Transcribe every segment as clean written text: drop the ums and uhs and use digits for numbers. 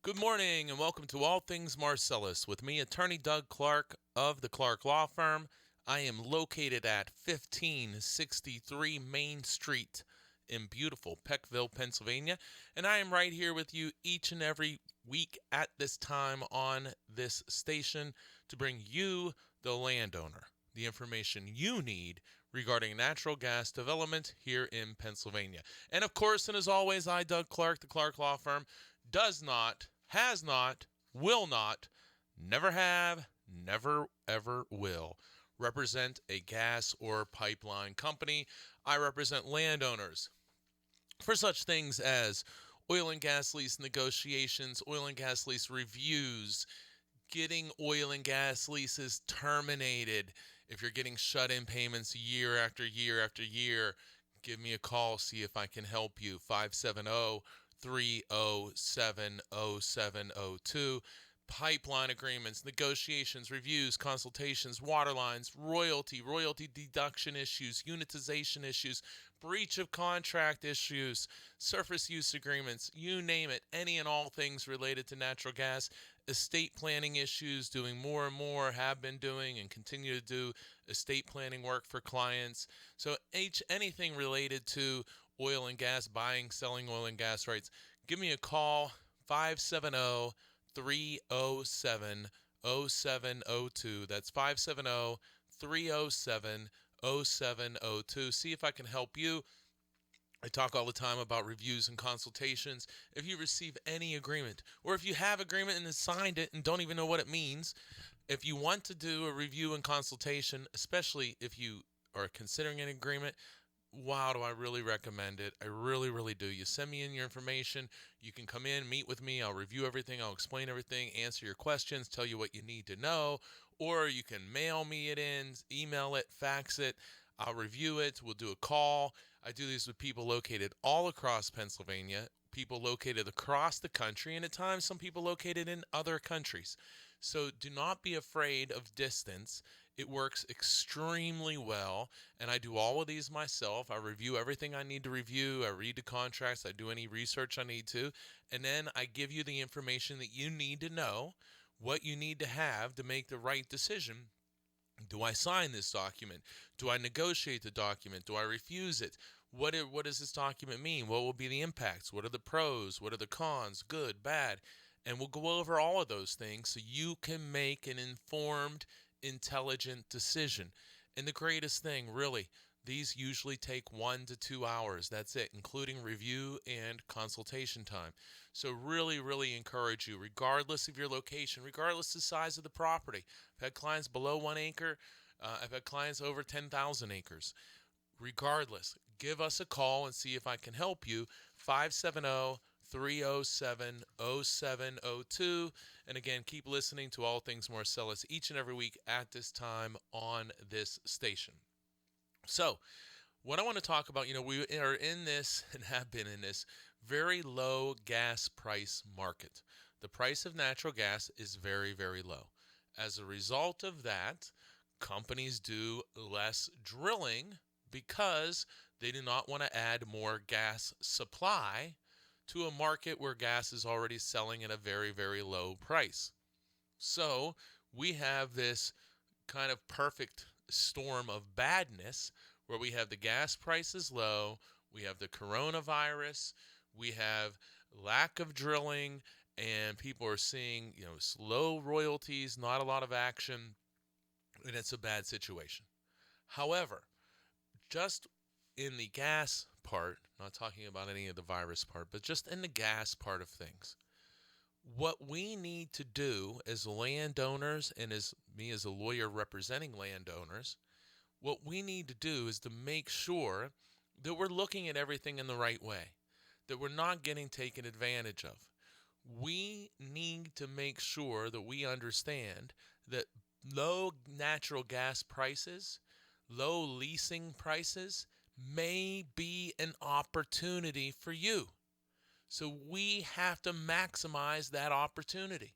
Good morning and welcome to All Things Marcellus with me, attorney Doug Clark of the Clark Law Firm. I am located at 1563 Main Street in beautiful Peckville, Pennsylvania, and I am right here with you each and every week at this time on this station to bring you, the landowner, the information you need regarding natural gas development here in Pennsylvania. And of course, and as always, I, Doug Clark, the Clark Law Firm, does not, has not, will not, never have, never ever will represent a gas or pipeline company. I represent landowners for such things as oil and gas lease negotiations, oil and gas lease reviews, getting oil and gas leases terminated. If you're getting shut in payments year after year after year, give me a call, see if I can help you. 570 307 0702. Pipeline agreements, negotiations, reviews, consultations, water lines, royalty deduction issues, unitization issues, breach of contract issues, surface use agreements, you name it, any and all things related to natural gas, estate planning issues, doing more and more, have been doing and continue to do estate planning work for clients. So anything related to oil and gas, buying, selling oil and gas rights, give me a call, 570 307 0702. That's 570 307 0702. See if I can help you. I talk all the time about reviews and consultations. If you receive any agreement, or if you have agreement and signed it and don't even know what it means, if you want to do a review and consultation, especially if you are considering an agreement, wow, do I really recommend it. I really, really do. You send me in your information. You can come in, meet with me. I'll review everything. I'll explain everything, answer your questions, tell you what you need to know. Or you can mail me it in, email it, fax it. I'll review it. We'll do a call. I do these with people located all across Pennsylvania, people located across the country, and at times some people located in other countries. So do not be afraid of distance. It works extremely well, and I do all of these myself. I review everything I need to review. I read the contracts. I do any research I need to, and then I give you the information that you need to know, what you need to have to make the right decision. Do I sign this document? Do I negotiate the document? Do I refuse it? What does this document mean? What will be the impacts? What are the pros? What are the cons? Good, bad? And we'll go over all of those things so you can make an informed, intelligent decision. And the greatest thing, really, these usually take 1 to 2 hours. That's it, including review and consultation time. So really, really encourage you, regardless of your location, regardless of the size of the property. I've had clients below 1 acre. I've had clients over 10,000 acres. Regardless, give us a call and see if I can help you. 570 307 0702. And again, keep listening to All Things Marcellus each and every week at this time on this station. So, what I want to talk about, we are in this and have been in this very low gas price market. The price of natural gas is very, very low. As a result of that, companies do less drilling because they do not want to add more gas supply to a market where gas is already selling at a very, very low price. So we have this kind of perfect storm of badness where we have the gas prices low, we have the coronavirus, we have lack of drilling, and people are seeing, slow royalties, not a lot of action, and it's a bad situation. However, just in the gas part, not talking about any of the virus part, but just in the gas part of things, what we need to do as landowners and as me as a lawyer representing landowners, what we need to do is to make sure that we're looking at everything in the right way, that we're not getting taken advantage of. We need to make sure that we understand that low natural gas prices, low leasing prices may be an opportunity for you. So we have to maximize that opportunity.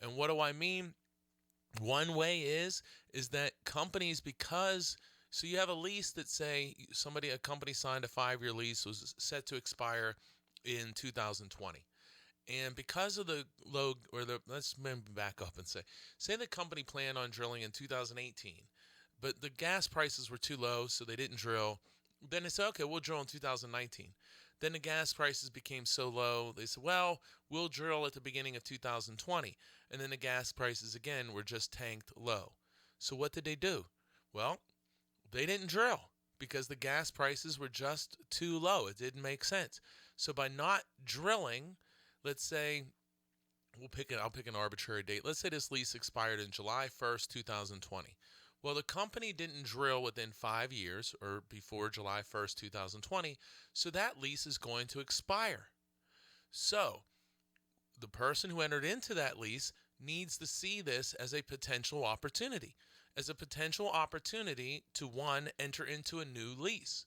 And what do I mean? One way is that companies, because so you have a lease that say a company signed a 5-year lease, was set to expire in 2020. And because of the low, or the, let's maybe back up and say the company planned on drilling in 2018, but the gas prices were too low, so they didn't drill. Then they said, okay, we'll drill in 2019. Then the gas prices became so low, they said, well, we'll drill at the beginning of 2020. And then the gas prices again were just tanked low. So what did they do? Well, they didn't drill because the gas prices were just too low. It didn't make sense. So by not drilling, let's say I'll pick an arbitrary date. Let's say this lease expired in July 1st, 2020. Well, the company didn't drill within 5 years or before July 1st, 2020, so that lease is going to expire. So, the person who entered into that lease needs to see this as a potential opportunity, to one, enter into a new lease.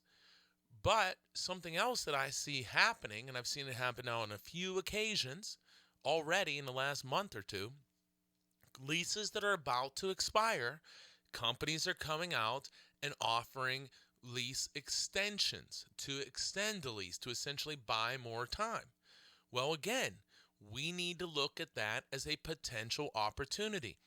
But something else that I see happening, and I've seen it happen now on a few occasions already in the last month or two, leases that are about to expire, companies are coming out and offering lease extensions to extend the lease, to essentially buy more time. Well, again, we need to look at that as a potential opportunity.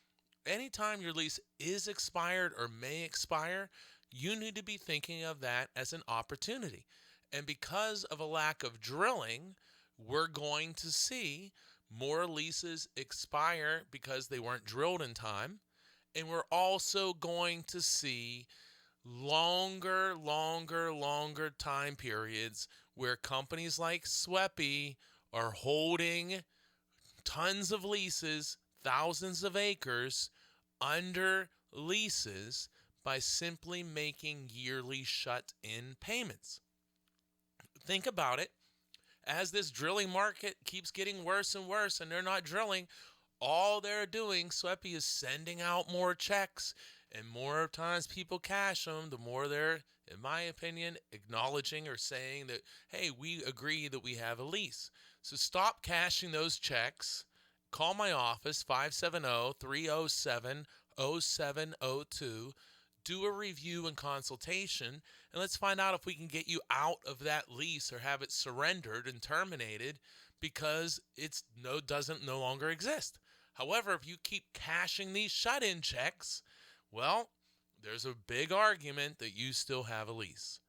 Anytime your lease is expired or may expire, you need to be thinking of that as an opportunity. And because of a lack of drilling, we're going to see more leases expire because they weren't drilled in time. And we're also going to see longer time periods where companies like Sweppy are holding tons of leases, thousands of acres under leases by simply making yearly shut-in payments. Think about it. As this drilling market keeps getting worse and worse and they're not drilling, all they're doing, Sweppy, is sending out more checks, and more times people cash them, the more they're, in my opinion, acknowledging or saying that, hey, we agree that we have a lease. So stop cashing those checks. Call my office, 570-307-0702. Do a review and consultation, and let's find out if we can get you out of that lease or have it surrendered and terminated because it's doesn't no longer exist. However, if you keep cashing these shut-in checks, well, there's a big argument that you still have a lease.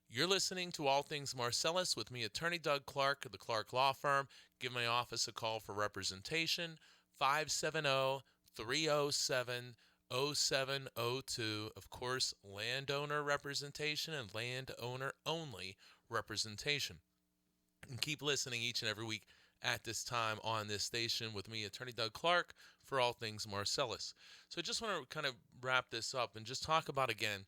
You're listening to All Things Marcellus with me, Attorney Doug Clark of the Clark Law Firm. Give my office a call for representation, 570-307-0702. Of course, landowner representation and landowner only representation. And keep listening each and every week at this time on this station with me, Attorney Doug Clark, for All Things Marcellus. So I just want to kind of wrap this up and just talk about, again,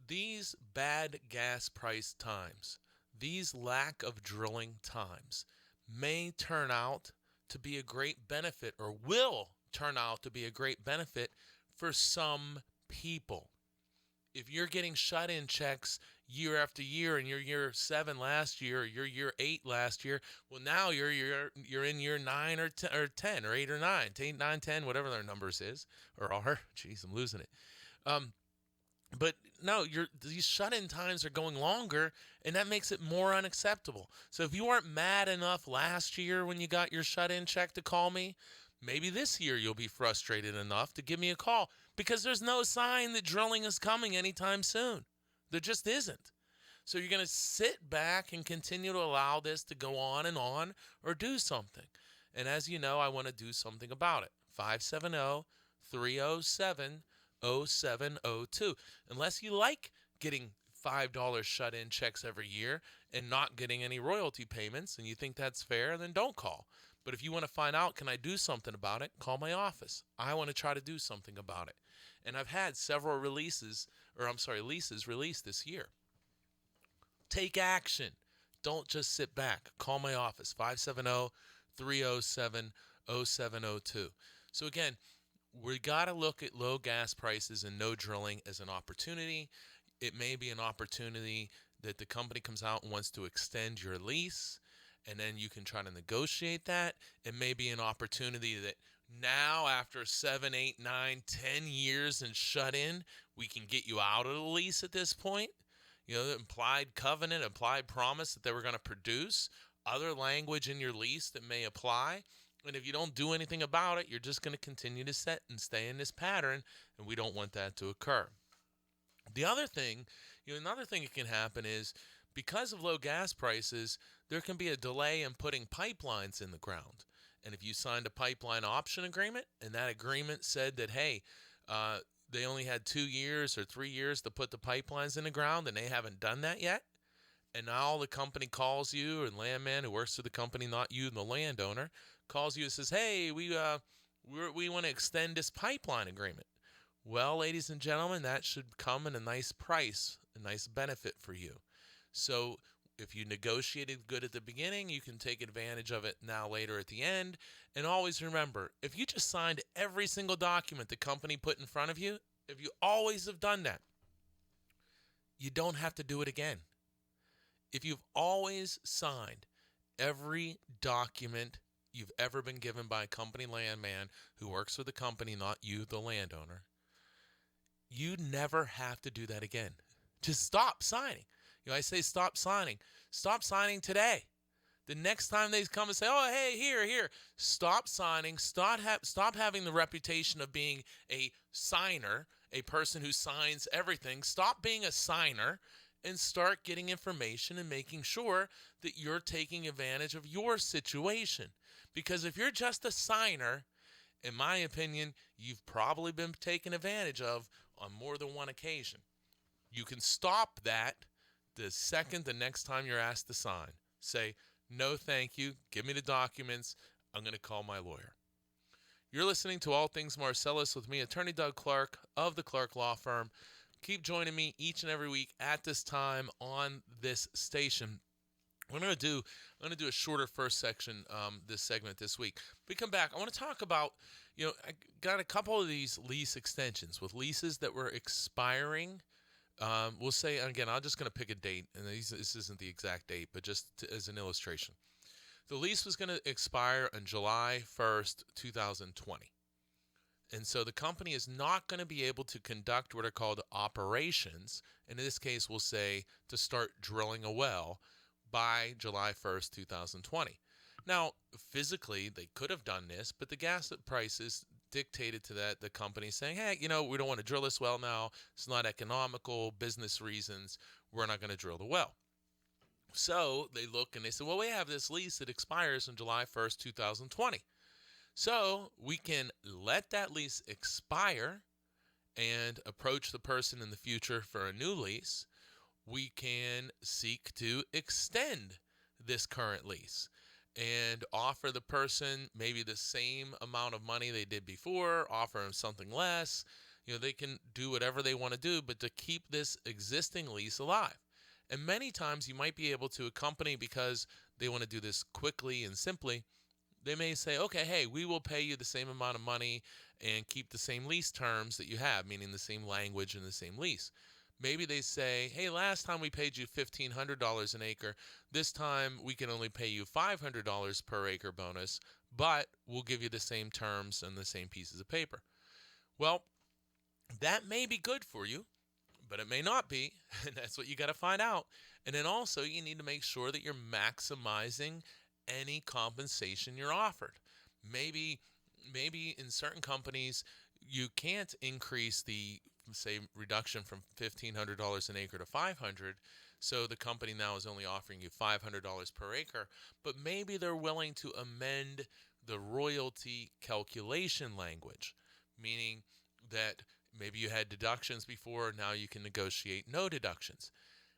these bad gas price times, these lack of drilling times may turn out to be a great benefit, or will turn out to be a great benefit for some people. If you're getting shut-in checks year after year, and you're year 7 last year, or you're year 8 last year, well, now you're in year 9 or 10 or 8 or 9, 8, 9, 10, whatever their numbers is or are. Jeez, I'm losing it. But no, these shut-in times are going longer, and that makes it more unacceptable. So if you weren't mad enough last year when you got your shut-in check to call me, maybe this year you'll be frustrated enough to give me a call, because there's no sign that drilling is coming anytime soon. There just isn't. So you're going to sit back and continue to allow this to go on, or do something. And as you know, I want to do something about it. 570-307-0702. Unless you like getting $5 shut-in checks every year and not getting any royalty payments, and you think that's fair, then don't call. But if you want to find out, can I do something about it, call my office. I want to try to do something about it. And I've had several leases released this year. Take action. Don't just sit back. Call my office, 570-307-0702. So again, we got to look at low gas prices and no drilling as an opportunity. It may be an opportunity that the company comes out and wants to extend your lease, and then you can try to negotiate that. It may be an opportunity that now, after 7, 8, 9, 10 years and shut in, we can get you out of the lease at this point. The implied covenant, implied promise that they were going to produce other language in your lease that may apply. And if you don't do anything about it, you're just going to continue to set and stay in this pattern, and we don't want that to occur. The other thing, another thing that can happen is because of low gas prices, there can be a delay in putting pipelines in the ground. And if you signed a pipeline option agreement and that agreement said that, hey, they only had 2 years or 3 years to put the pipelines in the ground and they haven't done that yet, and now the company calls you, and landman who works for the company, not you, the landowner, calls you and says, hey, we want to extend this pipeline agreement. Well, ladies and gentlemen, that should come in a nice price, a nice benefit for you. So if you negotiated good at the beginning, you can take advantage of it now later at the end. And always remember, if you just signed every single document the company put in front of you, if you always have done that, you don't have to do it again. If you've always signed every document you've ever been given by a company landman who works for the company, not you, the landowner, you never have to do that again. Just stop signing. I say stop signing. Stop signing today. The next time they come and say, oh, hey, here. Stop signing. Stop having the reputation of being a signer, a person who signs everything. Stop being a signer and start getting information and making sure that you're taking advantage of your situation. Because if you're just a signer, in my opinion, you've probably been taken advantage of on more than one occasion. You can stop that the next time you're asked to sign. Say, no, thank you. Give me the documents. I'm going to call my lawyer. You're listening to All Things Marcellus with me, Attorney Doug Clark of the Clark Law Firm. Keep joining me each and every week at this time on this station. I'm going to do a shorter first section, this segment this week. We come back. I want to talk about, I got a couple of these lease extensions with leases that were expiring. We'll say, again, I'm just going to pick a date, and this isn't the exact date, but just as an illustration. The lease was going to expire on July 1st, 2020. And so the company is not going to be able to conduct what are called operations. And in this case, we'll say to start drilling a well by July 1st, 2020. Now, physically, they could have done this, but the gas prices dictated to that, the company saying, hey, we don't want to drill this well now. It's not economical, business reasons. We're not going to drill the well. So they look and they say, well, we have this lease that expires on July 1st, 2020. So we can let that lease expire and approach the person in the future for a new lease. We can seek to extend this current lease and offer the person maybe the same amount of money they did before, offer them something less. They can do whatever they want to do, but to keep this existing lease alive. And many times you might be able to accompany, because they want to do this quickly and simply, they may say, okay, hey, we will pay you the same amount of money and keep the same lease terms that you have, meaning the same language and the same lease. Maybe they say, hey, last time we paid you $1,500 an acre. This time we can only pay you $500 per acre bonus, but we'll give you the same terms and the same pieces of paper. Well, that may be good for you, but it may not be, and that's what you got to find out. And then also you need to make sure that you're maximizing any compensation you're offered. Maybe in certain companies you can't increase the, say, reduction from $1,500 an acre to $500, so the company now is only offering you $500 per acre, but maybe they're willing to amend the royalty calculation language, meaning that maybe you had deductions before, now you can negotiate no deductions.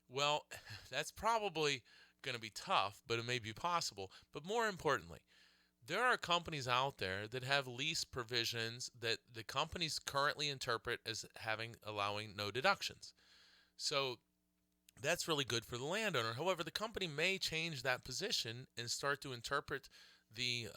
Well, that's probably going to be tough, but it may be possible. But more importantly, there are companies out there that have lease provisions that the companies currently interpret as allowing no deductions. So that's really good for the landowner. However, the company may change that position and start to interpret the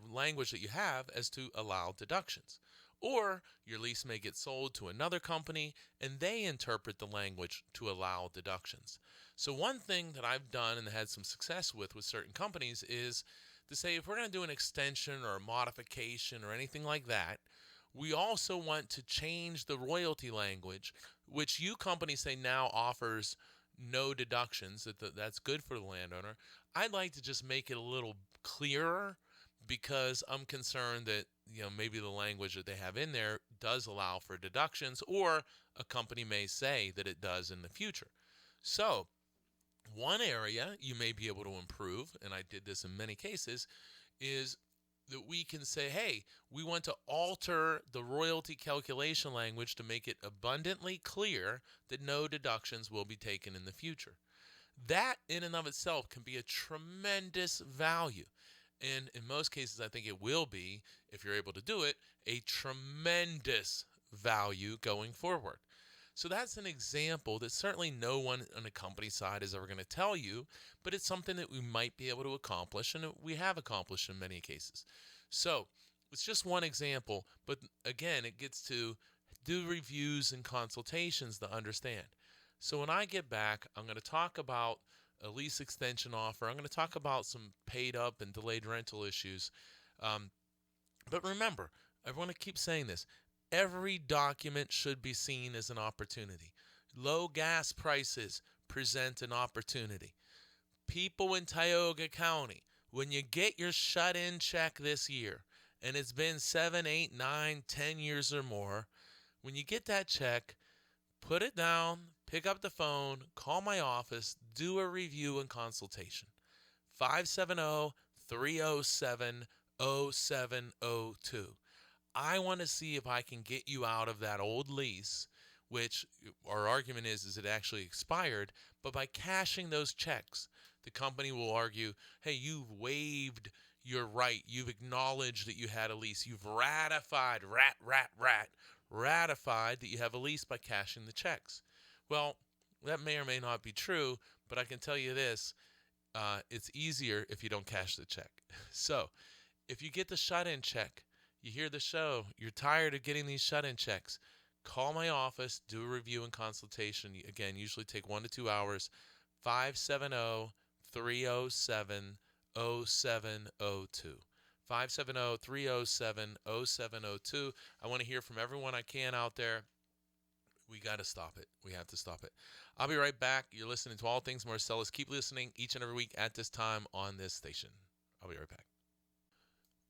language that you have as to allow deductions. Or your lease may get sold to another company and they interpret the language to allow deductions. So one thing that I've done and had some success with certain companies is to say, if we're going to do an extension or a modification or anything like that, we also want to change the royalty language, which you companies say now offers no deductions, that's good for the landowner. I'd like to just make it a little clearer because I'm concerned that maybe the language that they have in there does allow for deductions, or a company may say that it does in the future. So one area you may be able to improve, and I did this in many cases, is that we can say, hey, we want to alter the royalty calculation language to make it abundantly clear that no deductions will be taken in the future. That in and of itself can be a tremendous value. And in most cases, I think it will be, if you're able to do it, a tremendous value going forward. So that's an example that certainly no one on the company side is ever going to tell you, but it's something that we might be able to accomplish, and we have accomplished in many cases. So it's just one example, but again, it gets to do reviews and consultations to understand. So when I get back, I'm going to talk about a lease extension offer. I'm going to talk about some paid up and delayed rental issues. But remember, I want to keep saying this. Every document should be seen as an opportunity. Low gas prices present an opportunity. People in Tioga County, when you get your shut-in check this year, and it's been 7, 8, 9, 10 years or more, when you get that check, put it down, pick up the phone, call my office, do a review and consultation. 570-307-0702. I want to see if I can get you out of that old lease, which our argument is it actually expired, but by cashing those checks, the company will argue, hey, you've waived your right. You've acknowledged that you had a lease. You've ratified that you have a lease by cashing the checks. Well, that may or may not be true, but I can tell you this, it's easier if you don't cash the check. So if you get the shut-in check, you hear the show, you're tired of getting these shut-in checks, call my office, do a review and consultation. Again, usually take 1 to 2 hours. 570-307-0702. 570-307-0702. I want to hear from everyone I can out there. We got to stop it. We have to stop it. I'll be right back. You're listening to All Things Marcellus. Keep listening each and every week at this time on this station. I'll be right back.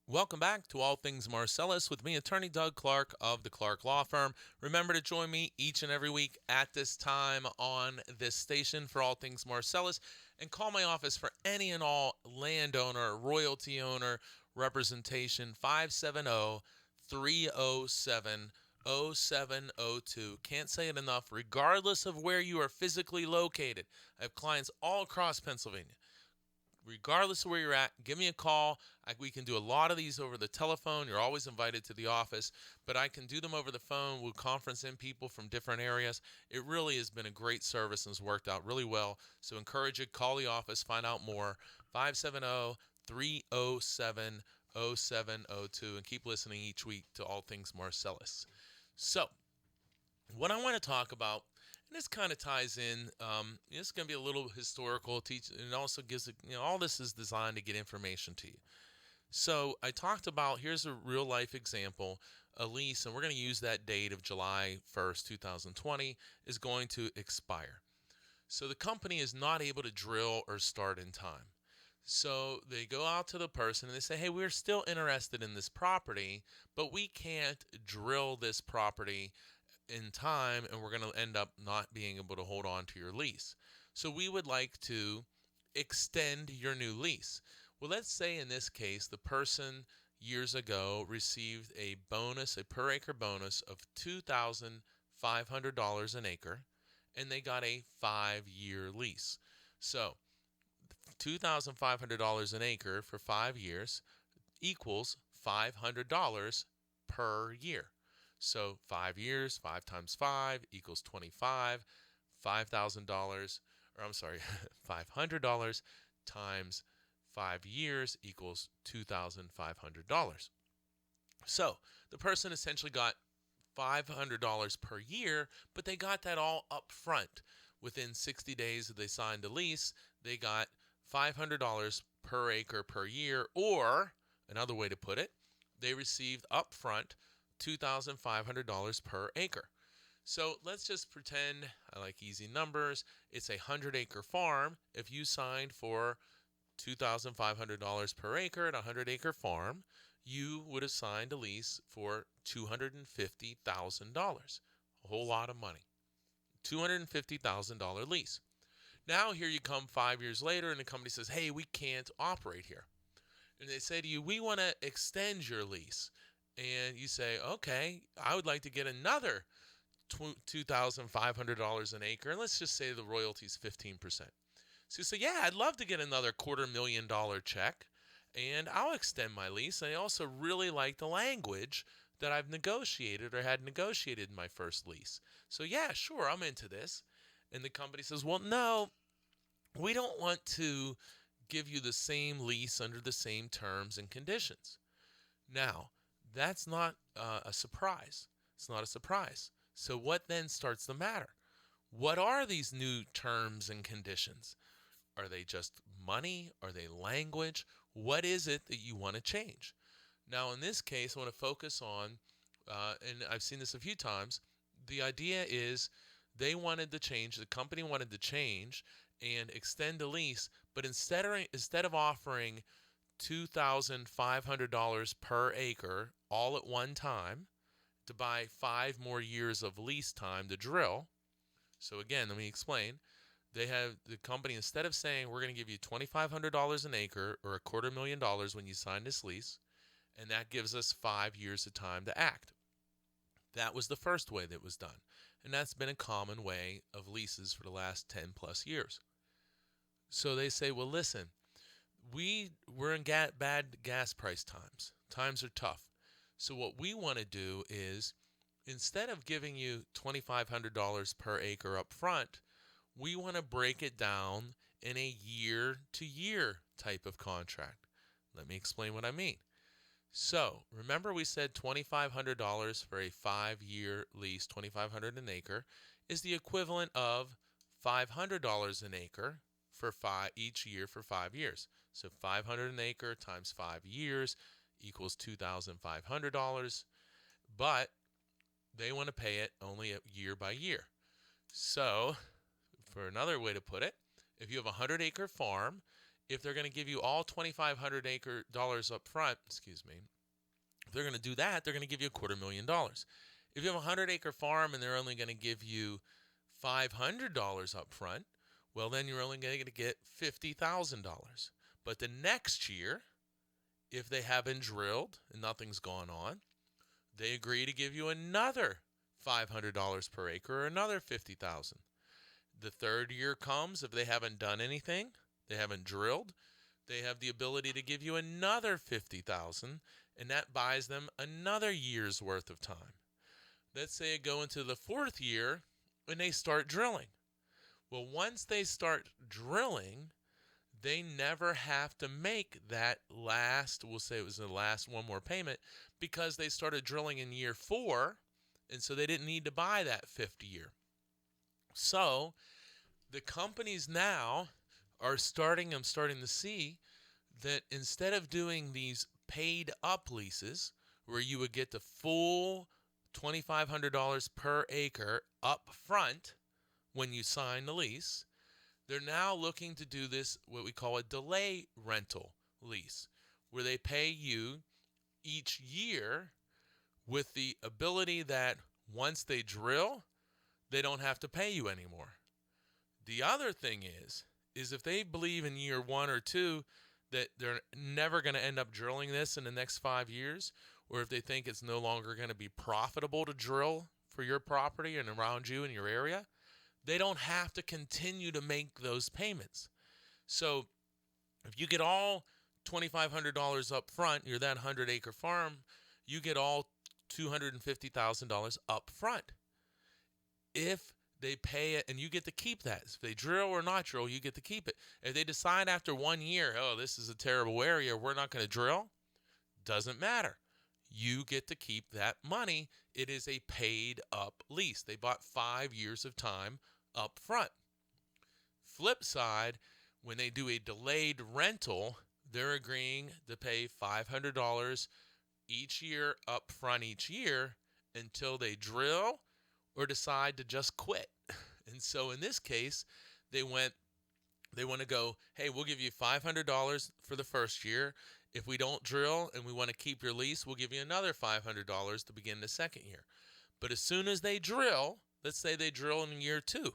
Welcome back to All Things Marcellus with me, Attorney Doug Clark of the Clark Law Firm. Remember to join me each and every week at this time on this station for All Things Marcellus, and call my office for any and all landowner, royalty owner representation, 570-307-0702. Can't say it enough, regardless of where you are physically located. I have clients all across Pennsylvania. Regardless of where you're at, give me a call. We can do a lot of these over the telephone. You're always invited to the office, but I can do them over the phone. We'll conference in people from different areas. It really has been a great service and has worked out really well. So encourage you, call the office, find out more. 570-307-0702, and keep listening each week to All Things Marcellus. So what I want to talk about, and this kind of ties in, it's going to be a little historical, and it also gives, all this is designed to get information to you. So I talked about, here's a real life example, a lease, and we're going to use that date of July 1st, 2020, is going to expire. So the company is not able to drill or start in time. So they go out to the person and they say, hey, we're still interested in this property, but we can't drill this property in time, and we're going to end up not being able to hold on to your lease. So we would like to extend your new lease. Well, let's say in this case, the person years ago received a bonus, a per acre bonus of $2,500 an acre, and they got a 5-year lease. So $2,500 an acre for 5 years equals $500 per year. So 5 years, 5 times 5 equals 25, $5,000, or I'm sorry, $500 times 5 years equals $2,500. So the person essentially got $500 per year, but they got that all up front. Within 60 days that they signed the lease, they got $500 per acre per year, or another way to put it, they received up front $2,500 per acre. So let's just pretend, I like easy numbers, it's a 100-acre farm. If you signed for $2,500 per acre at a 100-acre farm, you would have signed a lease for $250,000. A whole lot of money. $250,000 lease. Now here you come 5 years later and the company says, hey, we can't operate here. And they say to you, we want to extend your lease. And you say, okay, I would like to get another $2,500 an acre. And let's just say the royalty is 15%. So you say, yeah, I'd love to get another $250,000 check, and I'll extend my lease. And I also really like the language that I've negotiated or had negotiated in my first lease. So yeah, sure, I'm into this. And the company says, well, no, we don't want to give you the same lease under the same terms and conditions. Now, that's not a surprise. It's not a surprise. So what then starts to matter? What are these new terms and conditions? Are they just money? Are they language? What is it that you want to change? Now, in this case, I want to focus on, and I've seen this a few times, the idea is they wanted to change, the company wanted to change and extend the lease, but instead of offering $2,500 per acre all at one time to buy 5 more years of lease time to drill. So again, let me explain. They have the company, instead of saying we're going to give you $2,500 an acre or $250,000 when you sign this lease, and that gives us 5 years of time to act. That was the first way that was done. And that's been a common way of leases for the last 10 plus years. So they say, well, listen, we're in bad gas price times. Times are tough. So what we want to do is, instead of giving you $2,500 per acre up front, we want to break it down in a year-to-year type of contract. Let me explain what I mean. So, remember we said $2,500 for a 5-year lease, $2,500 an acre, is the equivalent of $500 an acre for each year for 5 years. So $500 an acre times 5 years equals $2,500, but they want to pay it only year by year. So, for another way to put it, if you have a 100-acre farm, if they're going to give you all $2,500 up front, if they're going to do that, they're going to give you $250,000. If you have a 100-acre farm and they're only going to give you $500 up front, well, then you're only going to get $50,000. But the next year, if they haven't drilled and nothing's gone on, they agree to give you another $500 per acre or another $50,000. The third year comes, if they haven't done anything, they haven't drilled, they have the ability to give you another $50,000, and that buys them another year's worth of time. Let's say they go into the fourth year and they start drilling. Well, once they start drilling, they never have to make that last, we'll say it was the last one more payment, because they started drilling in year 4, and so they didn't need to buy that fifth year. So the companies now I'm starting to see that instead of doing these paid up leases where you would get the full $2,500 per acre up front when you sign the lease, they're now looking to do this, what we call a delay rental lease, where they pay you each year with the ability that once they drill, they don't have to pay you anymore. The other thing is if they believe in year 1 or 2 that they're never going to end up drilling this in the next 5 years, or if they think it's no longer going to be profitable to drill for your property and around you in your area, they don't have to continue to make those payments. So if you get all $2,500 up front, you're that 100-acre farm, you get all $250,000 up front. If they pay it, and you get to keep that. If they drill or not drill, you get to keep it. If they decide after 1 year, oh, this is a terrible area, we're not going to drill, doesn't matter. You get to keep that money. It is a paid up lease. They bought 5 years of time up front. Flip side, when they do a delayed rental, they're agreeing to pay $500 each year up front each year until they drill or decide to just quit. And so in this case, they want to go, hey, we'll give you $500 for the first year. If we don't drill and we want to keep your lease, we'll give you another $500 to begin the second year. But as soon as they drill, let's say they drill in year 2.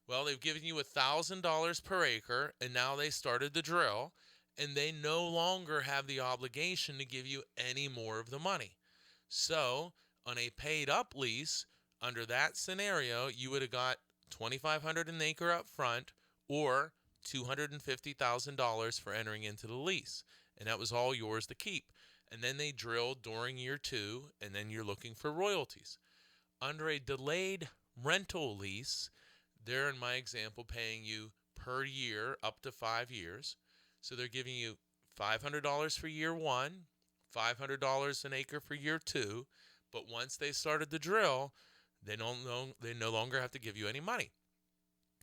Well, they've given you $1,000 per acre, and now they started the drill, and they no longer have the obligation to give you any more of the money. So on a paid up lease, under that scenario, you would have got $2,500 an acre up front, or $250,000 for entering into the lease. And that was all yours to keep. And then they drilled during year 2, and then you're looking for royalties. Under a delayed rental lease, they're, in my example, paying you per year up to 5 years. So they're giving you $500 for year 1, $500 an acre for year 2. But once they started the drill, they no longer have to give you any money.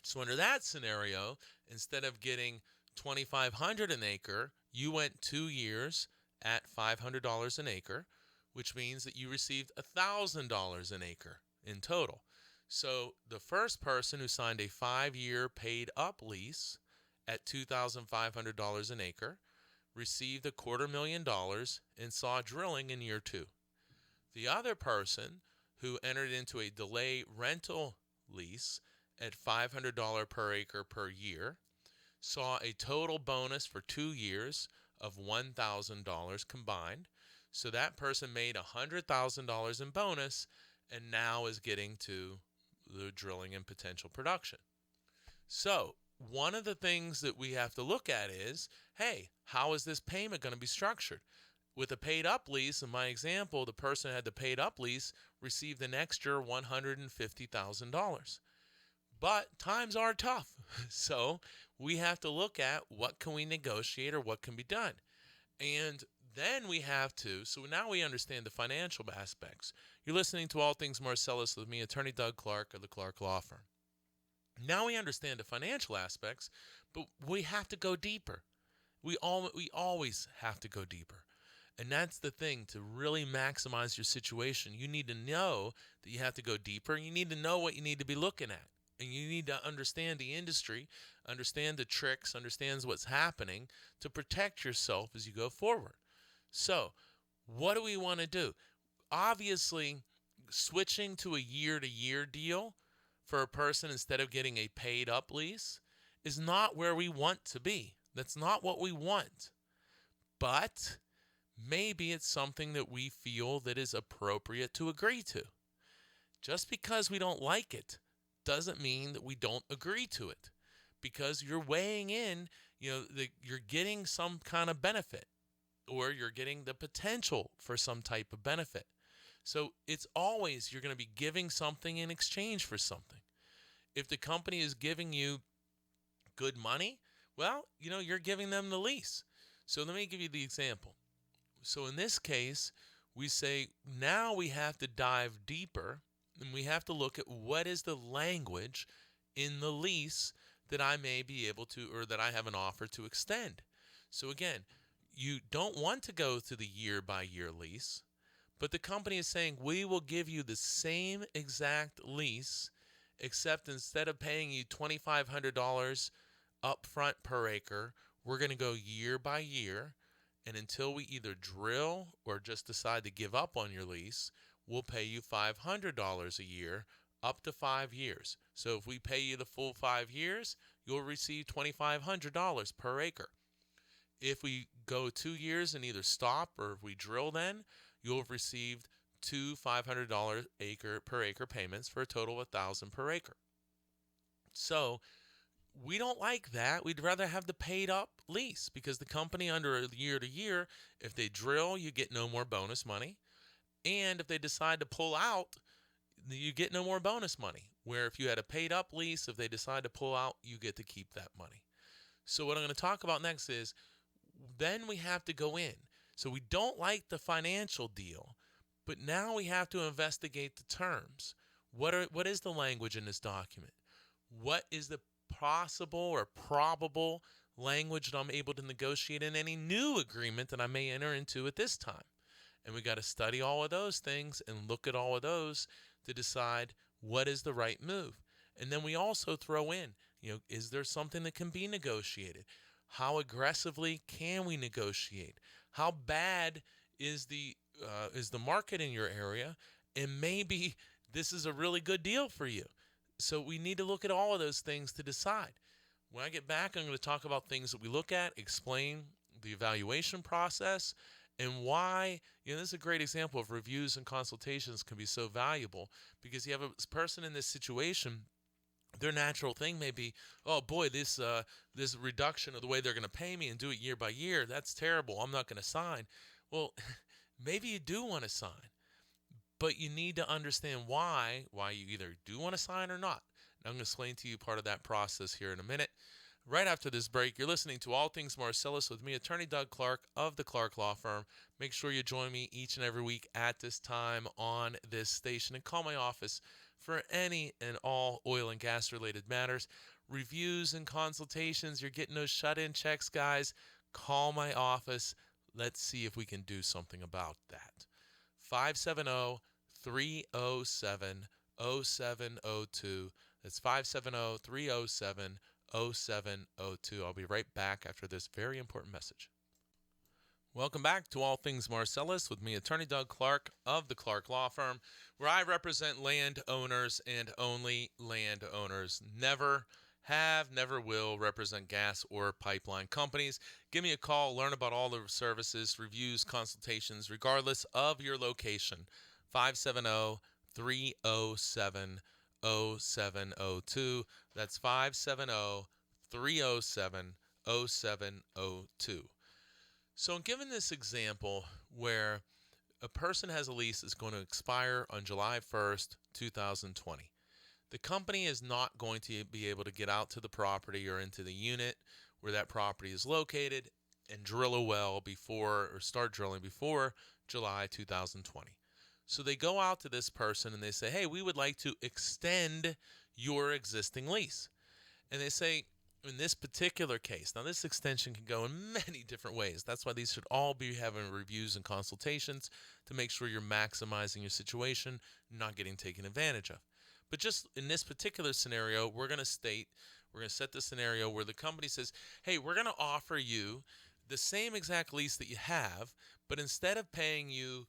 So under that scenario, instead of getting $2,500 an acre, you went 2 years at $500 an acre, which means that you received $1,000 an acre in total. So the first person who signed a 5-year paid up lease at $2,500 an acre received $250,000 and saw drilling in year 2. The other person who entered into a delay rental lease at $500 per acre per year saw a total bonus for 2 years of $1,000 combined. So that person made $100,000 in bonus and now is getting to the drilling and potential production. So one of the things that we have to look at is, hey, how is this payment going to be structured? With a paid up lease, in my example, the person who had the paid up lease received an extra $150,000. But times are tough. So we have to look at what can we negotiate or what can be done. And then we have to, so now we understand the financial aspects. You're listening to All Things Marcellus with me, Attorney Doug Clark of the Clark Law Firm. Now we understand the financial aspects, but we have to go deeper. We always have to go deeper. And that's the thing, to really maximize your situation. You need to know that you have to go deeper. You need to know what you need to be looking at. And you need to understand the industry, understand the tricks, understand what's happening to protect yourself as you go forward. So, what do we want to do? Obviously, switching to a year-to-year deal for a person instead of getting a paid-up lease is not where we want to be. That's not what we want. But maybe it's something that we feel that is appropriate to agree to. Just because we don't like it doesn't mean that we don't agree to it, because you're weighing in, you're getting some kind of benefit, or you're getting the potential for some type of benefit. So it's always, you're going to be giving something in exchange for something. If the company is giving you good money, well, you're giving them the lease. So let me give you the example. So in this case, we say now we have to dive deeper, and we have to look at what is the language in the lease that I may be able to, or that I have an offer to extend. So again, you don't want to go to the year-by-year lease, but the company is saying, we will give you the same exact lease, except instead of paying you $2,500 up front per acre, we're going to go year by year, and until we either drill or just decide to give up on your lease, we'll pay you $500 a year up to 5 years. So if we pay you the full 5 years, you'll receive $2,500 per acre. If we go 2 years and either stop, or if we drill then, you'll have received two $500 per acre payments for a total of $1,000 per acre. So we don't like that. We'd rather have the paid up lease, because the company, under a year to year, if they drill, you get no more bonus money. And if they decide to pull out, you get no more bonus money. Where if you had a paid up lease, if they decide to pull out, you get to keep that money. So what I'm going to talk about next is, then we have to go in. So we don't like the financial deal, but now we have to investigate the terms. What is the language in this document? What is the possible or probable language that I'm able to negotiate in any new agreement that I may enter into at this time? And we got to study all of those things and look at all of those to decide What is the right move? And then we also throw in, is there something that can be negotiated? How aggressively can we negotiate? How bad is the market in your area? And maybe this is a really good deal for you. So we need to look at all of those things to decide. When I get back, I'm going to talk about things that we look at, explain the evaluation process, and why, this is a great example of reviews and consultations can be so valuable, because you have a person in this situation, their natural thing may be, oh boy, this reduction of the way they're going to pay me and do it year by year, that's terrible. I'm not going to sign. Well, maybe you do want to sign, but you need to understand why you either do want to sign or not. And I'm going to explain to you part of that process here in a minute. Right after this break, you're listening to All Things Marcellus with me, Attorney Doug Clark of the Clark Law Firm. Make sure you join me each and every week at this time on this station, and call my office for any and all oil and gas related matters. Reviews and consultations, you're getting those shut-in checks, guys. Call my office. Let's see if we can do something about that. 570-307-0702. That's 570-307-0702. I'll be right back after this very important message. Welcome back to All Things Marcellus with me, Attorney Doug Clark of the Clark Law Firm, where I represent landowners and only landowners. Never have, never will represent gas or pipeline companies. Give me a call, learn about all the services, reviews, consultations, regardless of your location. 570-307-0702. That's 570-307-0702. So given this example where a person has a lease that's going to expire on July 1st, 2020, the company is not going to be able to get out to the property or into the unit where that property is located and drill a well before, or start drilling before, July 2020. So they go out to this person and they say, hey, we would like to extend your existing lease. And they say, in this particular case, now this extension can go in many different ways. That's why these should all be having reviews and consultations to make sure you're maximizing your situation, not getting taken advantage of. But just in this particular scenario, we're going to set the scenario where the company says, hey, we're going to offer you the same exact lease that you have, but instead of paying you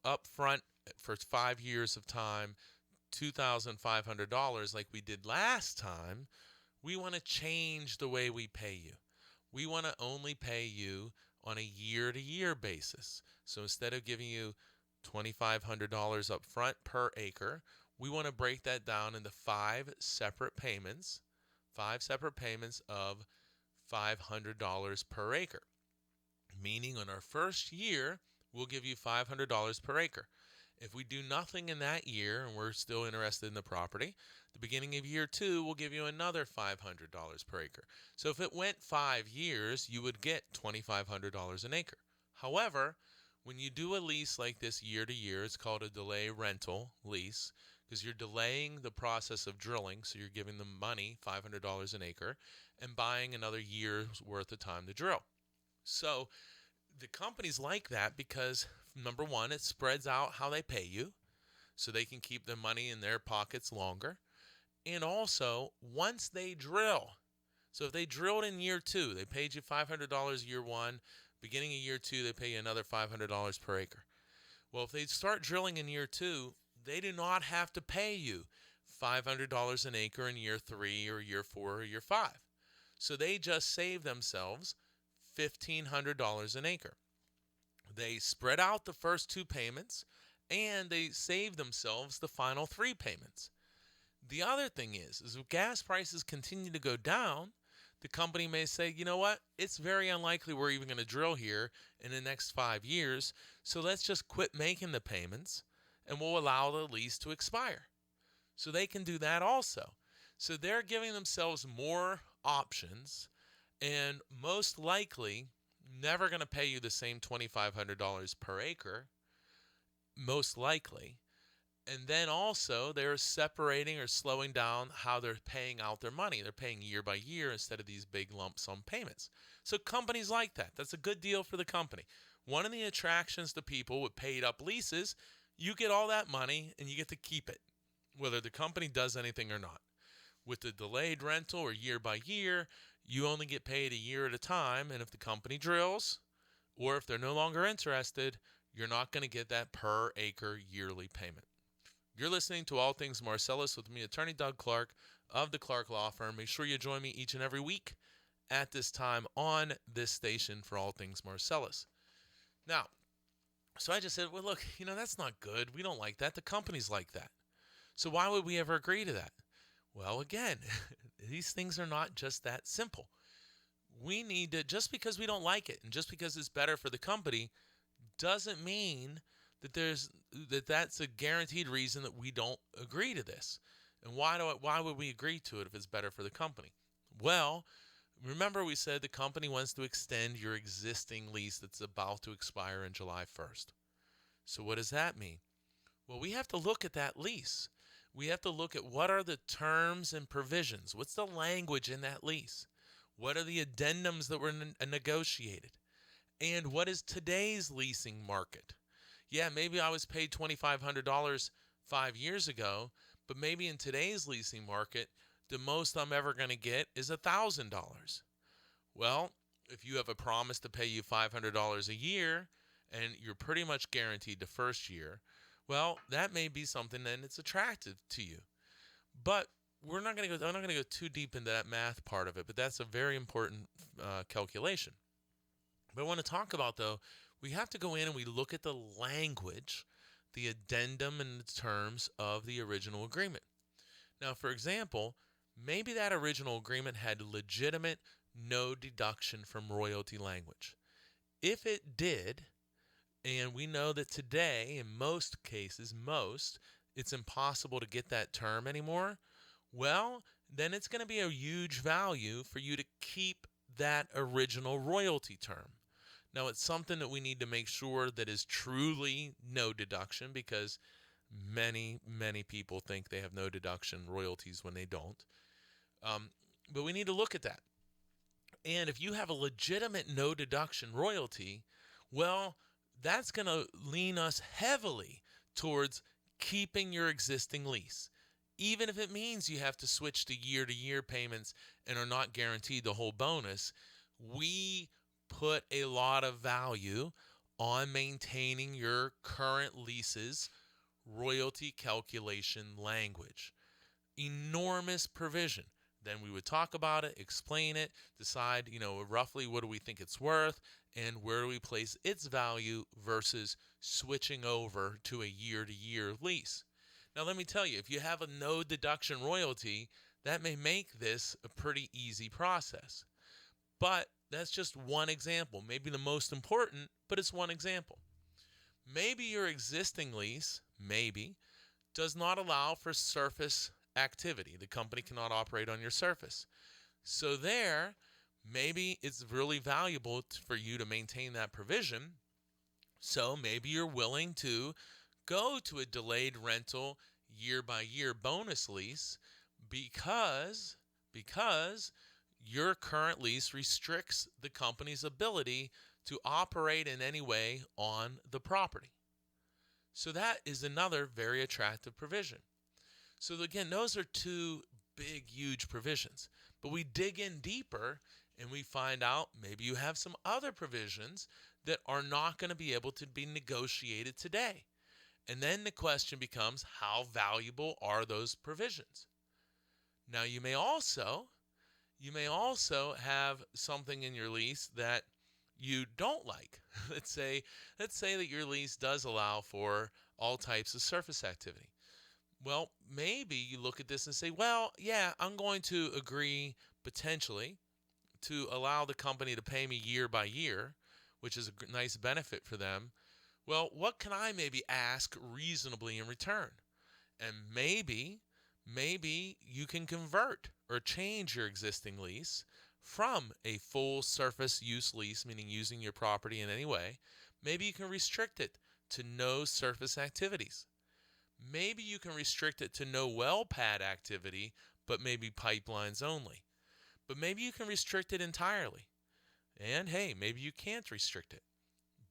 up front for 5 years of time, $2,500 like we did last time, we want to change the way we pay you. We want to only pay you on a year-to-year basis. So instead of giving you $2,500 up front per acre, we want to break that down into 5 separate payments of $500 per acre. Meaning on our first year, we'll give you $500 per acre. If we do nothing in that year and we're still interested in the property, the beginning of year 2, we'll give you another $500 per acre. So if it went 5 years, you would get $2,500 an acre. However, when you do a lease like this year to year, it's called a delay rental lease, because you're delaying the process of drilling, so you're giving them money, $500 an acre, and buying another year's worth of time to drill. So the companies like that because, number one, it spreads out how they pay you, so they can keep the money in their pockets longer. And also, once they drill, so if they drilled in year 2, they paid you $500 year 1, beginning of year 2, they pay you another $500 per acre. Well, if they start drilling in year 2, they do not have to pay you $500 an acre in year 3 or year 4 or year 5. So they just save themselves $1,500 an acre. They spread out the first 2 payments, and they save themselves the final 3 payments. The other thing is if gas prices continue to go down, the company may say, you know what, it's very unlikely we're even going to drill here in the next 5 years, so let's just quit making the payments, and we'll allow the lease to expire. So they can do that also. So they're giving themselves more options, and most likely never going to pay you the same $2,500 per acre, most likely. And then also they're separating or slowing down how they're paying out their money. They're paying year by year instead of these big lump sum payments. So companies like that. That's a good deal for the company. One of the attractions to people with paid up leases, you get all that money and you get to keep it. whether the company does anything or not. With the delayed rental or year by year, you only get paid a year at a time, and if the company drills or if they're no longer interested, you're not going to get that per acre yearly payment. You're listening to All Things Marcellus with me, attorney Doug Clark of the Clark Law Firm. Make sure you join me each and every week at this time on this station for All Things Marcellus. Now, so I just said, well, look, that's not good. We don't like that. The company's like that. So why would we ever agree to that? Well, again, these things are not just that simple. We need to, just because we don't like it and just because it's better for the company doesn't mean that that's a guaranteed reason that we don't agree to this. And why would we agree to it if it's better for the company? Well, remember we said the company wants to extend your existing lease that's about to expire on July 1st. So what does that mean? Well, we have to look at that lease. We have to look at what are the terms and provisions. What's the language in that lease? What are the addendums that were negotiated? And what is today's leasing market? Yeah, maybe I was paid $2,500 5 years ago, but maybe in today's leasing market, the most I'm ever going to get is $1,000. Well, if you have a promise to pay you $500 a year and you're pretty much guaranteed the first year, well, that may be something that it's attractive to you. But I'm not going to go too deep into that math part of it, but that's a very important calculation. But I want to talk about, though, we have to go in and we look at the language, the addendum and the terms of the original agreement. Now, for example, maybe that original agreement had legitimate no deduction from royalty language. If it did, and we know that today, in most cases, it's impossible to get that term anymore, well, then it's going to be a huge value for you to keep that original royalty term. Now, it's something that we need to make sure that is truly no deduction, because many, many people think they have no deduction royalties when they don't. But we need to look at that. And if you have a legitimate no deduction royalty, well, that's going to lean us heavily towards keeping your existing lease. Even if it means you have to switch to year payments and are not guaranteed the whole bonus, we put a lot of value on maintaining your current lease's royalty calculation language. Enormous provision. Then we would talk about it, explain it, decide, roughly what do we think it's worth and where do we place its value versus switching over to a year-to-year lease. Now, let me tell you, if you have a no deduction royalty, that may make this a pretty easy process. But that's just one example, maybe the most important, but it's one example. Maybe your existing lease, does not allow for surface activity. The company cannot operate on your surface. So maybe it's really valuable for you to maintain that provision. So maybe you're willing to go to a delayed rental year-by-year bonus lease because your current lease restricts the company's ability to operate in any way on the property. So that is another very attractive provision. So again, those are two big, huge provisions. But we dig in deeper and we find out maybe you have some other provisions that are not going to be able to be negotiated today. And then the question becomes, how valuable are those provisions? Now, you may also have something in your lease that you don't like. Let's say that your lease does allow for all types of surface activity. Well, maybe you look at this and say, well, yeah, I'm going to agree potentially to allow the company to pay me year by year, which is a nice benefit for them. Well, what can I maybe ask reasonably in return? And maybe you can convert or change your existing lease from a full surface use lease, meaning using your property in any way. Maybe you can restrict it to no surface activities. Maybe you can restrict it to no well pad activity, but maybe pipelines only. But maybe you can restrict it entirely. And hey, maybe you can't restrict it.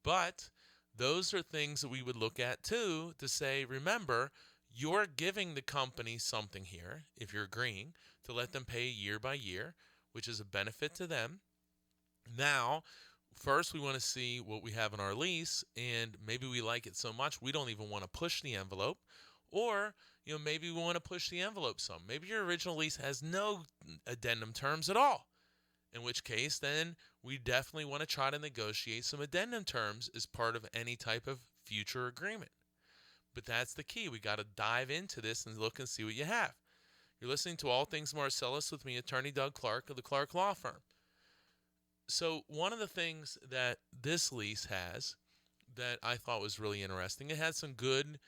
But those are things that we would look at too to say, remember, You're giving the company something here, if you're agreeing, to let them pay year by year, which is a benefit to them. Now, first we want to see what we have in our lease, and maybe we like it so much we don't even want to push the envelope. Or, maybe we want to push the envelope some. Maybe your original lease has no addendum terms at all. In which case, then we definitely want to try to negotiate some addendum terms as part of any type of future agreement. But that's the key. We got to dive into this and look and see what you have. You're listening to All Things Marcellus with me, attorney Doug Clark of the Clark Law Firm. So one of the things that this lease has that I thought was really interesting, it had some good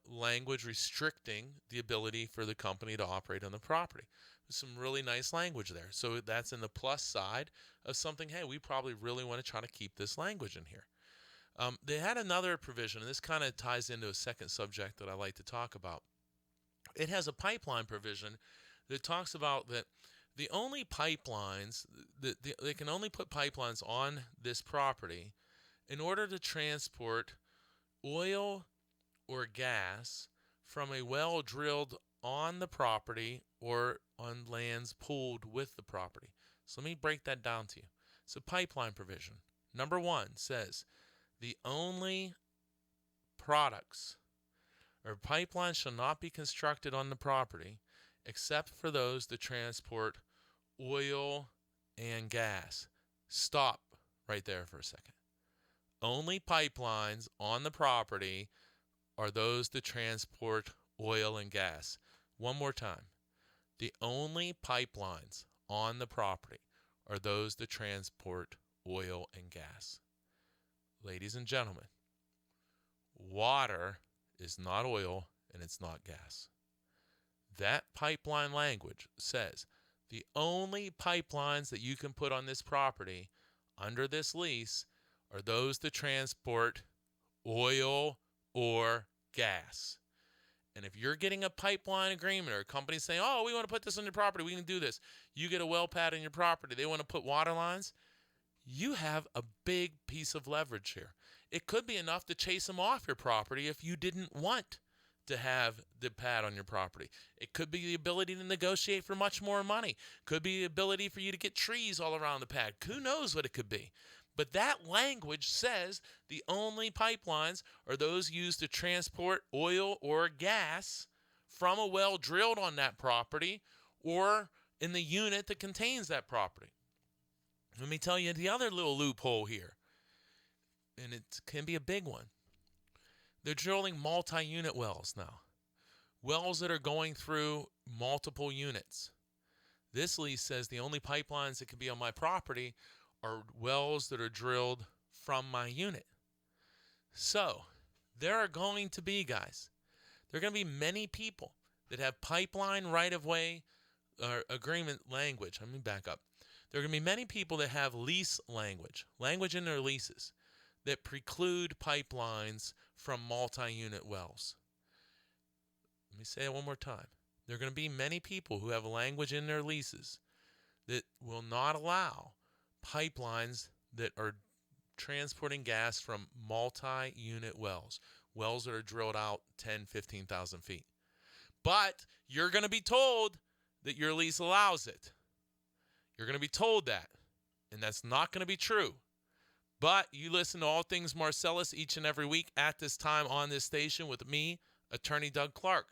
language restricting the ability for the company to operate on the property. There's some really nice language there. So that's in the plus side of something, hey, we probably really want to try to keep this language in here. They had another provision, and this kind of ties into a second subject that I like to talk about. It has a pipeline provision that talks about that the only pipelines, they can only put pipelines on this property in order to transport oil or gas from a well drilled on the property or on lands pooled with the property. So let me break that down to you. So pipeline provision. Number 1 says the only products or pipelines shall not be constructed on the property except for those that transport oil and gas. Stop right there for a second. Only pipelines on the property are those that transport oil and gas. One more time. The only pipelines on the property are those that transport oil and gas. Ladies and gentlemen, water is not oil and it's not gas. That pipeline language says the only pipelines that you can put on this property under this lease are those that transport oil or gas. And if you're getting a pipeline agreement or a company saying, oh, we want to put this on your property, we can do this. You get a well pad on your property, they want to put water lines, you have a big piece of leverage here. It could be enough to chase them off your property if you didn't want to have the pad on your property. It could be the ability to negotiate for much more money. Could be the ability for you to get trees all around the pad. Who knows what it could be? But that language says the only pipelines are those used to transport oil or gas from a well drilled on that property or in the unit that contains that property. Let me tell you the other little loophole here, and it can be a big one. They're drilling multi-unit wells now, wells that are going through multiple units. This lease says the only pipelines that can be on my property are wells that are drilled from my unit. So there are going to be, guys, there are going to be many people that have pipeline right-of-way agreement language. Let me back up. There are going to be many people that have lease language in their leases that preclude pipelines from multi-unit wells. Let me say it one more time. There are going to be many people who have language in their leases that will not allow pipelines that are transporting gas from multi-unit wells that are drilled out 10, 15,000 feet. But you're going to be told that your lease allows it. You're going to be told that, and that's not going to be true. But you listen to All Things Marcellus each and every week at this time on this station with me, attorney Doug Clark.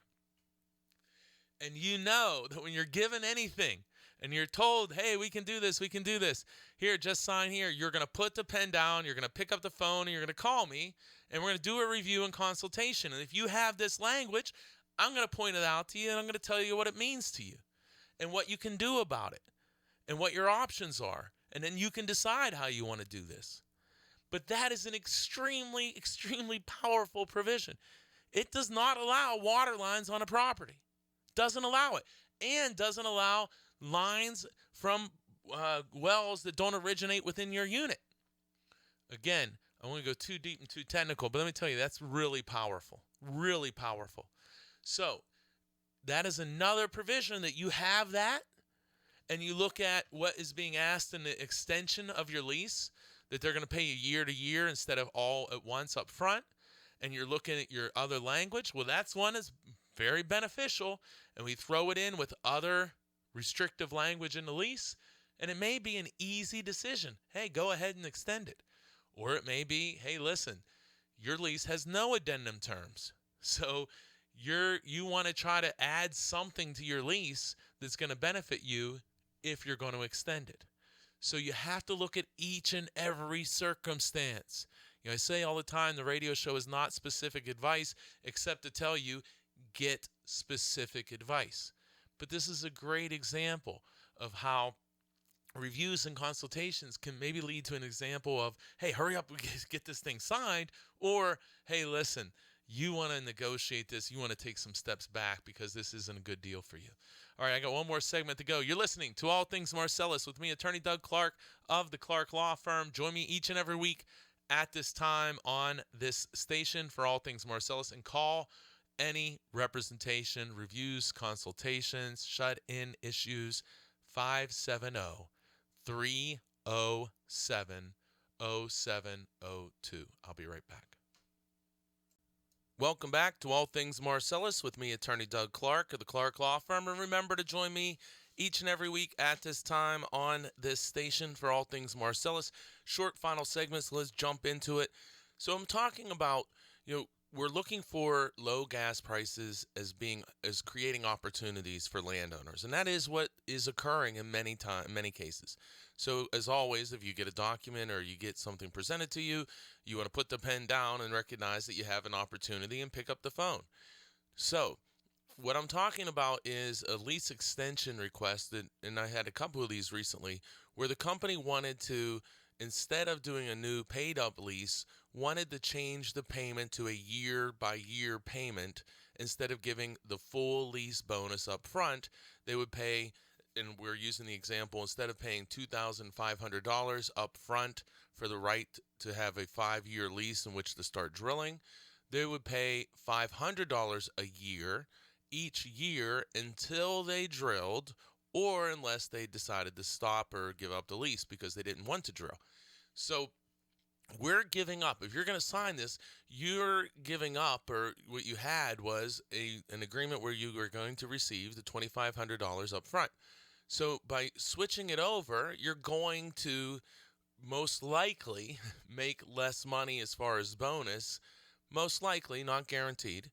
And you know that when you're given anything and you're told, hey, we can do this, here, just sign here, you're going to put the pen down, you're going to pick up the phone, and you're going to call me, and we're going to do a review and consultation. And if you have this language, I'm going to point it out to you, and I'm going to tell you what it means to you and what you can do about it and what your options are. And then you can decide how you want to do this. But that is an extremely, extremely powerful provision. It does not allow water lines on a property. Doesn't allow it. And doesn't allow lines from wells that don't originate within your unit. Again, I won't go too deep and too technical, but let me tell you, that's really powerful. Really powerful. So that is another provision that you have that, and you look at what is being asked in the extension of your lease, that they're going to pay you year to year instead of all at once up front, and you're looking at your other language. Well, that's one is very beneficial, and we throw it in with other restrictive language in the lease, and it may be an easy decision. Hey, go ahead and extend it. Or it may be, hey, listen, your lease has no addendum terms. So you want to try to add something to your lease that's going to benefit you if you're going to extend it. So you have to look at each and every circumstance. I say all the time, the radio show is not specific advice, except to tell you, get specific advice. But this is a great example of how reviews and consultations can maybe lead to an example of, hey, hurry up, we get this thing signed, or, hey, listen, you want to negotiate this, you want to take some steps back because this isn't a good deal for you. All right, I got one more segment to go. You're listening to All Things Marcellus with me, Attorney Doug Clark of the Clark Law Firm. Join me each and every week at this time on this station for All Things Marcellus, and call any representation, reviews, consultations, shut-in issues, 570-307-0702. I'll be right back. Welcome back to All Things Marcellus with me, Attorney Doug Clark of the Clark Law Firm. And remember to join me each and every week at this time on this station for All Things Marcellus. Short final segments, let's jump into it. So I'm talking about, we're looking for low gas prices as creating opportunities for landowners, and that is what is occurring in many cases. So as always, if you get a document or you get something presented to you, you want to put the pen down and recognize that you have an opportunity and pick up the phone. So what I'm talking about is a lease extension request, and I had a couple of these recently, where the company wanted to, instead of doing a new paid-up lease, wanted to change the payment to a year-by-year payment. Instead of giving the full lease bonus up front, they would pay, and we're using the example, instead of paying $2,500 up front for the right to have a 5-year lease in which to start drilling, they would pay $500 a year each year until they drilled, or unless they decided to stop or give up the lease because they didn't want to drill. So we're giving up. If you're going to sign this, you're giving up, or what you had was an agreement where you were going to receive the $2,500 up front. So by switching it over, you're going to most likely make less money as far as bonus, most likely, not guaranteed.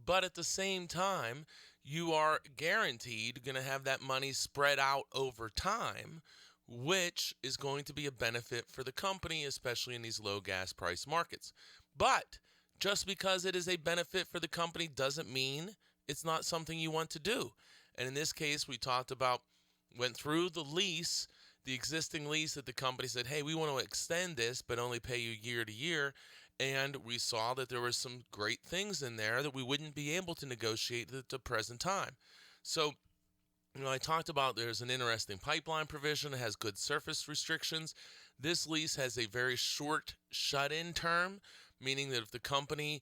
But at the same time, you are guaranteed going to have that money spread out over time, which is going to be a benefit for the company, especially in these low gas price markets. But just because it is a benefit for the company doesn't mean it's not something you want to do. And in this case, went through the lease, the existing lease that the company said, hey, we want to extend this, but only pay you year to year. And we saw that there were some great things in there that we wouldn't be able to negotiate at the present time. So, I talked about there's an interesting pipeline provision that has good surface restrictions. This lease has a very short shut-in term, meaning that if the company,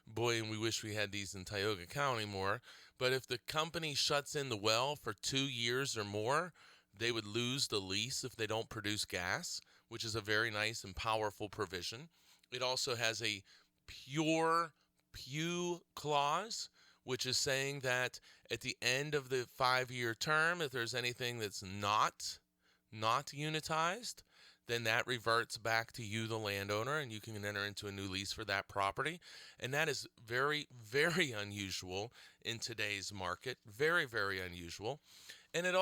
boy, and we wish we had these in Tioga County more, but if the company shuts in the well for 2 years or more, they would lose the lease if they don't produce gas, which is a very nice and powerful provision. It also has a pure pew clause, which is saying that at the end of the 5-year term, if there's anything that's not unitized, then that reverts back to you, the landowner, and you can enter into a new lease for that property. And that is very, very unusual in today's market. Very, very unusual. And it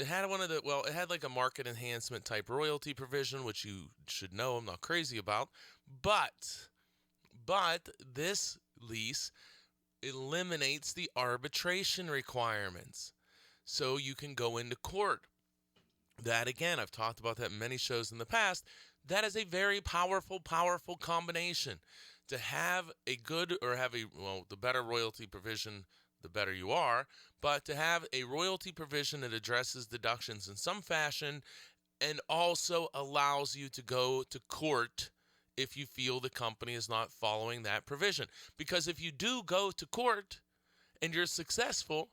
had like a market enhancement type royalty provision, which you should know I'm not crazy about. But this lease eliminates the arbitration requirements. So you can go into court. That, again, I've talked about that in many shows in the past. That is a very powerful, powerful combination. To have a good, or the better royalty provision, the better you are, but to have a royalty provision that addresses deductions in some fashion and also allows you to go to court if you feel the company is not following that provision. Because if you do go to court and you're successful,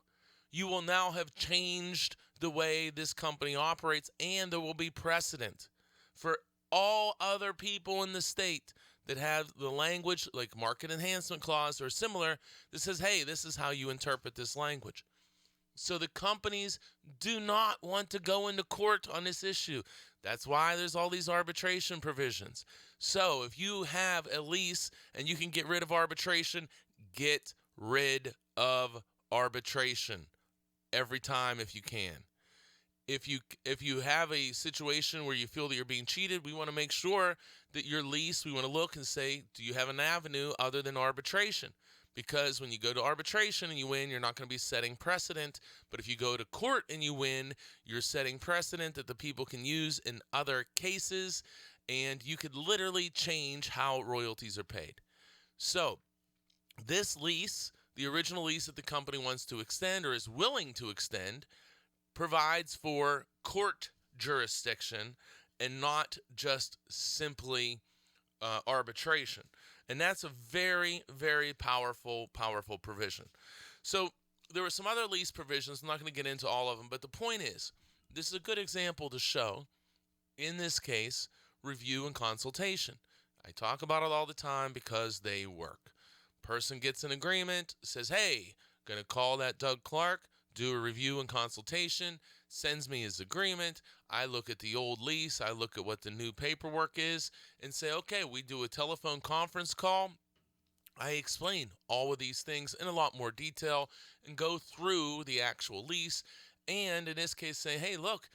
you will now have changed the way this company operates, and there will be precedent for all other people in the state that have the language like market enhancement clause or similar that says, hey, this is how you interpret this language. So the companies do not want to go into court on this issue. That's why there's all these arbitration provisions. So if you have a lease and you can get rid of arbitration, get rid of arbitration every time if you can. If you have a situation where you feel that you're being cheated, we want to make sure that your lease, we want to look and say, do you have an avenue other than arbitration? Because when you go to arbitration and you win, you're not going to be setting precedent. But if you go to court and you win, you're setting precedent that the people can use in other cases, and you could literally change how royalties are paid. So this lease, the original lease that the company wants to extend or is willing to extend, provides for court jurisdiction and not just simply arbitration. And that's a very, very powerful provision. So there were some other lease provisions. I'm not going to get into all of them, but the point is, this is a good example to show, in this case, review and consultation. I talk about it all the time because they work. Person gets an agreement, says, hey, going to call that Doug Clark, do a review and consultation, sends me his agreement. I look at the old lease. I look at what the new paperwork is and say, okay, we do a telephone conference call. I explain all of these things in a lot more detail and go through the actual lease. And in this case, say, hey, look,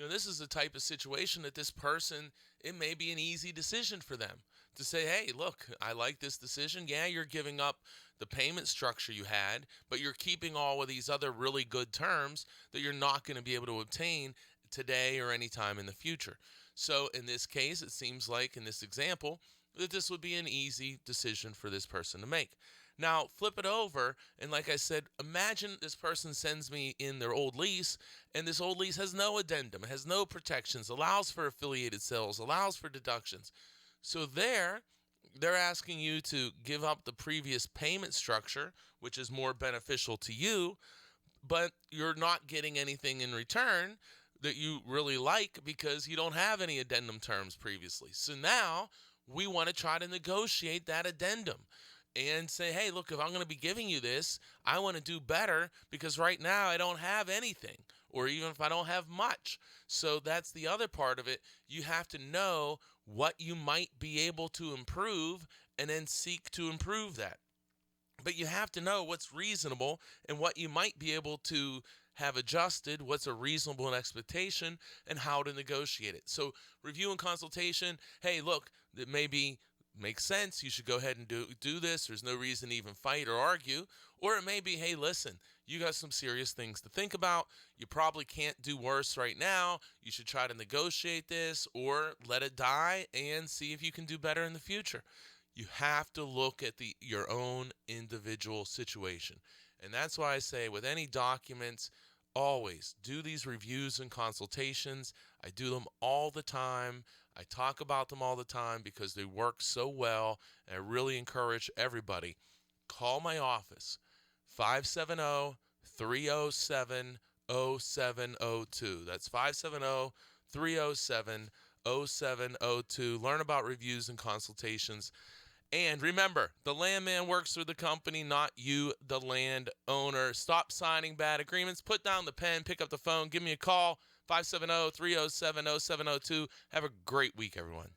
this is the type of situation that this person, it may be an easy decision for them to say, hey, look, I like this decision. Yeah, you're giving up the payment structure you had, but you're keeping all of these other really good terms that you're not going to be able to obtain today or anytime in the future. So in this case, it seems like in this example that this would be an easy decision for this person to make. Now, flip it over, and like I said, imagine this person sends me in their old lease, and this old lease has no addendum, has no protections, allows for affiliated sales, allows for deductions. So they're asking you to give up the previous payment structure, which is more beneficial to you, but you're not getting anything in return that you really like because you don't have any addendum terms previously. So now we want to try to negotiate that addendum and say, hey, look, if I'm going to be giving you this, I want to do better because right now I don't have anything, or even if I don't have much. So that's the other part of it. You have to know what you might be able to improve and then seek to improve that. But you have to know what's reasonable and what you might be able to have adjusted, what's a reasonable expectation, and how to negotiate it. So review and consultation, hey, look, it maybe makes sense. You should go ahead and do this. There's no reason to even fight or argue. Or it may be, hey, listen, you got some serious things to think about. You probably can't do worse right now. You should try to negotiate this or let it die and see if you can do better in the future. You have to look at your own individual situation. And that's why I say with any documents, always do these reviews and consultations. I do them all the time. I talk about them all the time because they work so well, and I really encourage everybody. Call my office, 570-307-0702. That's 570-307-0702. Learn about reviews and consultations. And remember, the landman works for the company, not you, the landowner. Stop signing bad agreements. Put down the pen, pick up the phone, give me a call, 570-307-0702. Have a great week, everyone.